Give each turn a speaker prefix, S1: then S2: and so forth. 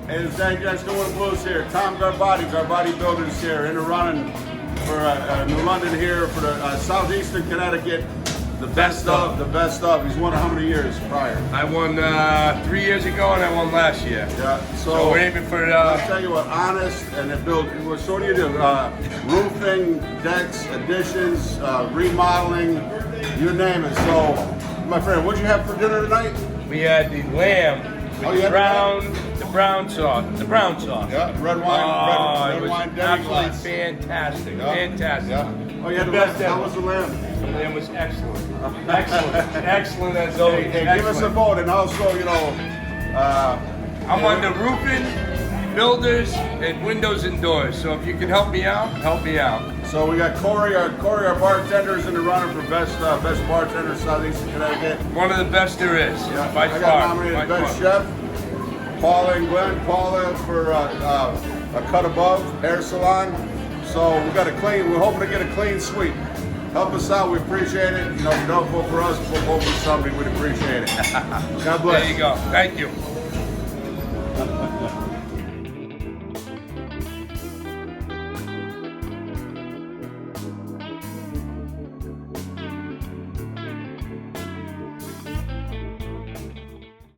S1: Hey, it's Zach Jackson with the Blues here. Tom Garbati, Garbati Builders here, in the running for New London here for the Southeastern Connecticut. The best of. He's won how many years prior?
S2: I won 3 years ago and I won last year.
S1: Yeah.
S2: So we're aiming for.
S1: I'll tell you what, honest and it built. So what do you do? Roofing, decks, additions, remodeling, you name it. So, my friend, what'd you have for dinner tonight?
S2: We had the lamb with the brown sauce.
S1: Yeah, red wine, red wine
S2: absolutely
S1: demi-glace.
S2: fantastic,
S1: Yeah.
S2: fantastic.
S1: Yeah. Oh, you had the
S2: best
S1: lamb. How
S2: ever.
S1: was the lamb?
S2: The lamb was excellent, excellent as
S1: So,
S2: always.
S1: hey, give us a vote, and also, you know,
S2: I'm on the roofing, builders, and windows and doors. So if you can help me out, help me out.
S1: So we got Cory, our bartenders in the running for best bartender in Southeastern Connecticut.
S2: One of the best there is,
S1: Yeah,
S2: by
S1: I got
S2: far.
S1: nominated
S2: by
S1: best
S2: far.
S1: chef. Paula and Glenn. Paula for a cut above hair salon. So we got a clean. We're hoping to get a clean sweep. Help us out. We appreciate it. You know, if you don't vote for us, vote for somebody. We'd appreciate it. God bless.
S2: There you go. Thank you.